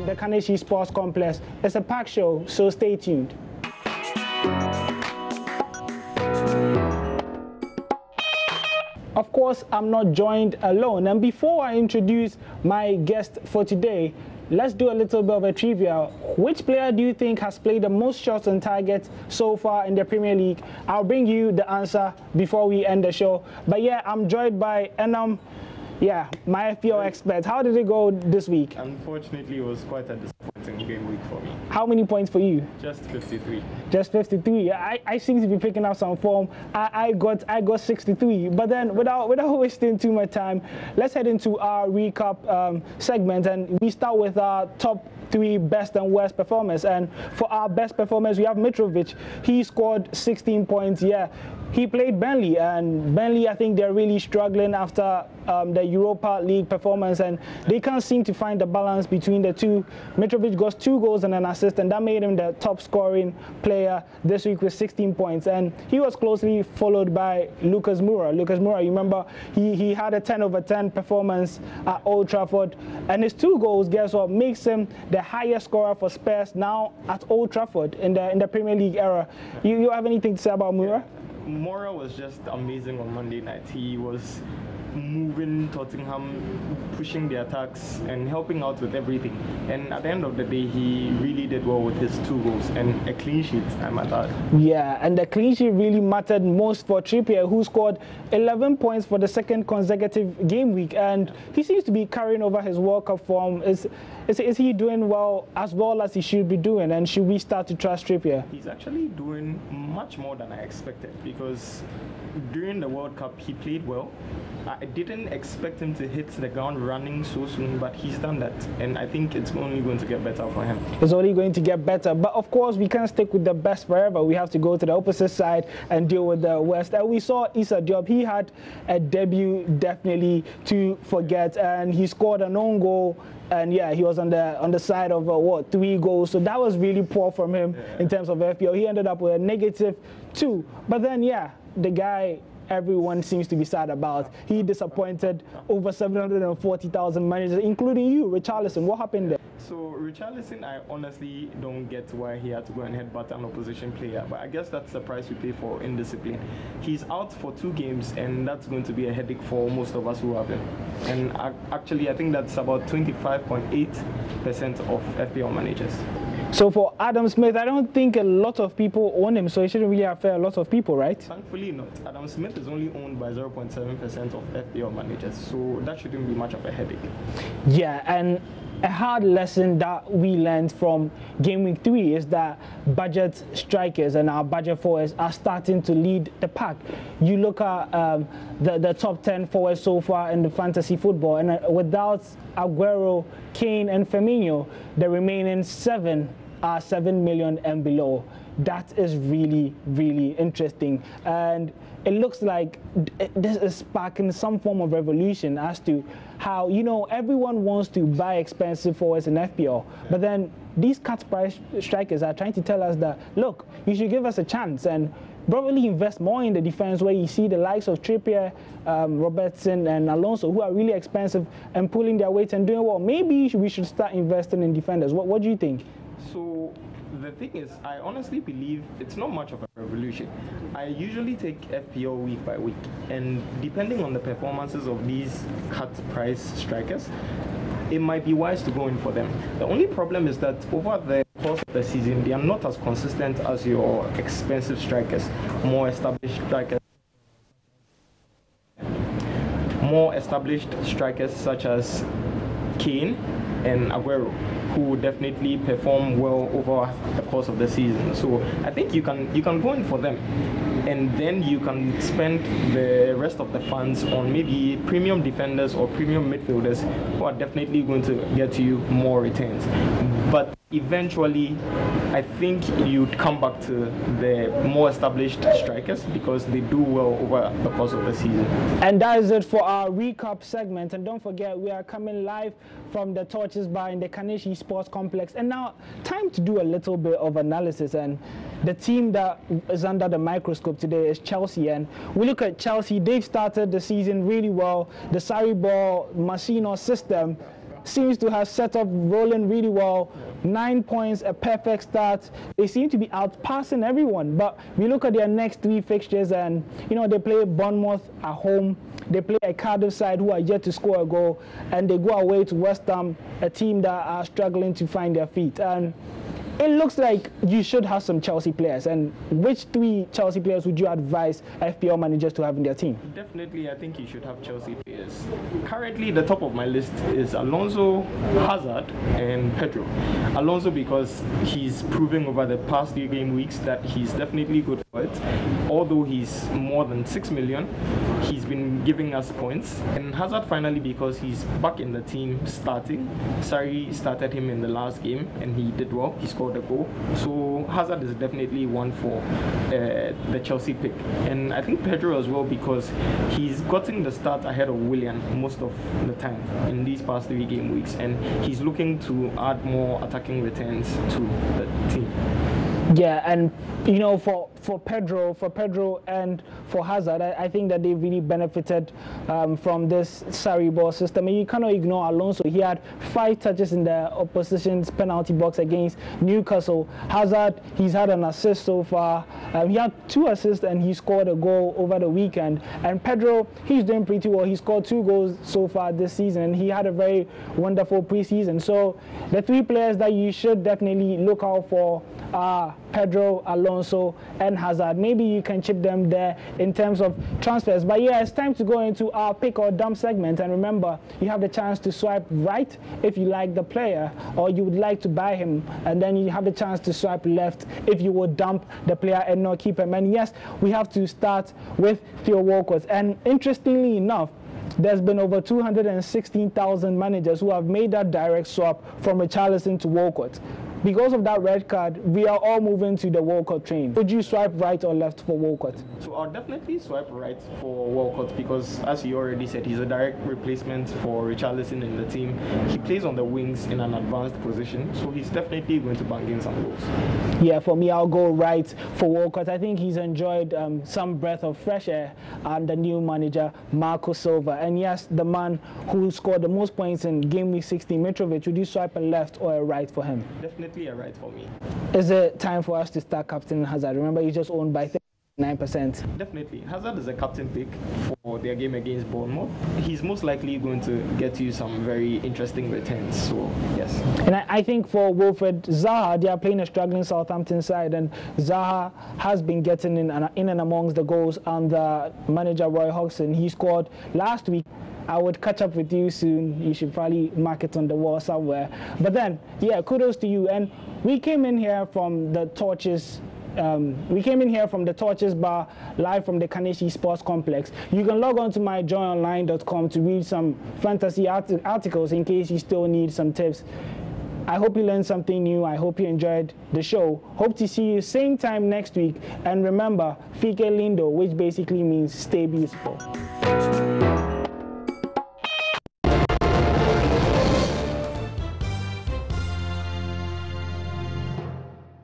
from the Kaneshi Sports Complex. It's a packed show, so stay tuned. Of course, I'm not joined alone. And before I introduce my guest for today, let's do a little bit of a trivia. Which player do you think has played the most shots on target so far in the Premier League? I'll bring you the answer before we end the show. But yeah, I'm joined by Enam. Yeah, my FPL expert. How did it go this week? Unfortunately, it was quite a disappointing game week for me. How many points for you? Just 53. Just 53. I seem to be picking up some form. I got 63. But then, without wasting too much time, let's head into our recap segment, and we start with our top 3 best and worst performers. And for our best performers, we have Mitrovic. He scored 16 points. Yeah. He played Burnley, and Burnley, I think they're really struggling after the Europa League performance, and they can't seem to find the balance between the two. Mitrovic got 2 goals and an assist, and that made him the top scoring player this week with 16 points. And he was closely followed by Lucas Moura. Lucas Moura, you remember, he had a 10/10 performance at Old Trafford, and his 2 goals, guess what, makes him the highest scorer for Spurs now at Old Trafford in the Premier League era. You have anything to say about Moura? Moura was just amazing on Monday night. He was moving Tottenham, pushing the attacks and helping out with everything. And at the end of the day, he really did well with his 2 goals and a clean sheet, I might add. Yeah, and the clean sheet really mattered most for Trippier, who scored 11 points for the 2nd consecutive game week. And he seems to be carrying over his World Cup form. Is he doing well as he should be doing? And should we start to trust Trippier? He's actually doing much more than I expected, because during the World Cup, he played well. I didn't expect him to hit the ground running so soon, but he's done that, and I think it's only going to get better for him. It's only going to get better, but of course we can't stick with the best forever. We have to go to the opposite side and deal with the worst. And we saw Issa Diop. He had a debut definitely to forget, and he scored an own goal. And yeah, he was on the side of 3 goals. So that was really poor from him in terms of FPL. He ended up with a -2. But then yeah, the guy everyone seems to be sad about. He disappointed over 740,000 managers, including you, Richarlison. What happened there? So Richarlison, I honestly don't get why he had to go and headbutt an opposition player, but I guess that's the price we pay for indiscipline. He's out for 2 games, and that's going to be a headache for most of us who have him. And actually, I think that's about 25.8% of FPL managers. So for Adam Smith, I don't think a lot of people own him, so it shouldn't really affect a lot of people, right? Thankfully not. Adam Smith is only owned by 0.7% of FPL managers, so that shouldn't be much of a headache. Yeah, and a hard lesson that we learned from game week 3 is that budget strikers and our budget forwards are starting to lead the pack. You look at the top 10 forwards so far in the fantasy football, and without Aguero, Kane and Firmino, the remaining 7 are 7 million and below. That is really, really interesting, and it looks like this is sparking some form of revolution as to how, everyone wants to buy expensive forwards in FPL, but then these cut price strikers are trying to tell us that, look, you should give us a chance and probably invest more in the defense, where you see the likes of Trippier, Robertson and Alonso, who are really expensive and pulling their weight and doing well. Maybe we should start investing in defenders. What do you think? So the thing is, I honestly believe it's not much of a revolution. I usually take FPL week by week, and depending on the performances of these cut price strikers, it might be wise to go in for them. The only problem is that over the course of the season, they are not as consistent as your expensive strikers, more established strikers such as Kane and Aguero, who definitely perform well over the course of the season. So I think you can go in for them, and then you can spend the rest of the funds on maybe premium defenders or premium midfielders who are definitely going to get you more returns. But eventually, I think you'd come back to the more established strikers because they do well over the course of the season. And that is it for our recap segment. And don't forget, we are coming live from the Torches Bar in the Kaneshi Sports Complex. And now, time to do a little bit of analysis. And the team that is under the microscope today is Chelsea. And we look at Chelsea. They've started the season really well. The Sarri ball Machino system seems to have set up rolling really well. 9 points, a perfect start. They seem to be outpassing everyone. But we look at their next 3 fixtures, and they play Bournemouth at home. They play a Cardiff side who are yet to score a goal, and they go away to West Ham, a team that are struggling to find their feet. And it looks like you should have some Chelsea players. And which 3 Chelsea players would you advise FPL managers to have in their team? Definitely, I think you should have Chelsea players. Currently, the top of my list is Alonso, Hazard, and Pedro. Alonso because he's proving over the past 3 game weeks that he's definitely good for it. Although he's more than 6 million, he's been giving us points. And Hazard finally because he's back in the team starting. Sarri started him in the last game and he did well. He scored a goal. So Hazard is definitely one for the Chelsea pick. And I think Pedro as well because he's gotten the start ahead of Willian most of the time in these past 3 game weeks. And he's looking to add more attacking returns to the team. Yeah, and for Pedro and for Hazard, I think that they really benefited from this Sarri ball system. And you cannot ignore Alonso. He had 5 touches in the opposition's penalty box against Newcastle. Hazard, he's had an assist so far. He had 2 assists and he scored a goal over the weekend. And Pedro, he's doing pretty well. He scored 2 goals so far this season, and he had a very wonderful preseason. So the 3 players that you should definitely look out for are Pedro, Alonso, and Hazard. Maybe you can chip them there in terms of transfers. But yeah, it's time to go into our pick or dump segment. And remember, you have the chance to swipe right if you like the player or you would like to buy him. And then you have the chance to swipe left if you would dump the player and not keep him. And yes, we have to start with Theo Walcott. And interestingly enough, there's been over 216,000 managers who have made that direct swap from Richarlison to Walcott. Because of that red card, we are all moving to the Walcott train. Would you swipe right or left for Walcott? So I'll definitely swipe right for Walcott because, as you already said, he's a direct replacement for Richarlison in the team. He plays on the wings in an advanced position, so he's definitely going to bang in some goals. Yeah, for me, I'll go right for Walcott. I think he's enjoyed some breath of fresh air under new manager Marco Silva. And yes, the man who scored the most points in game week 16, Mitrovic, would you swipe a left or a right for him? Definitely a right for me. Is it time for us to start captaining Hazard? Remember, he's just owned by 9%. Definitely. Hazard is a captain pick for their game against Bournemouth. He's most likely going to get you some very interesting returns. So, yes. And I think for Wilfred Zaha, they are playing a struggling Southampton side, and Zaha has been getting in and amongst the goals under manager Roy Hodgson. He scored last week. I would catch up with you soon. You should probably mark it on the wall somewhere. But then, yeah, kudos to you. And we came in here from the Torches. Bar, live from the Kaneshi Sports Complex. You can log on to myjoyonline.com to read some fantasy articles in case you still need some tips. I hope you learned something new. I hope you enjoyed the show. Hope to see you same time next week. And remember, Fike Lindo, which basically means stay beautiful.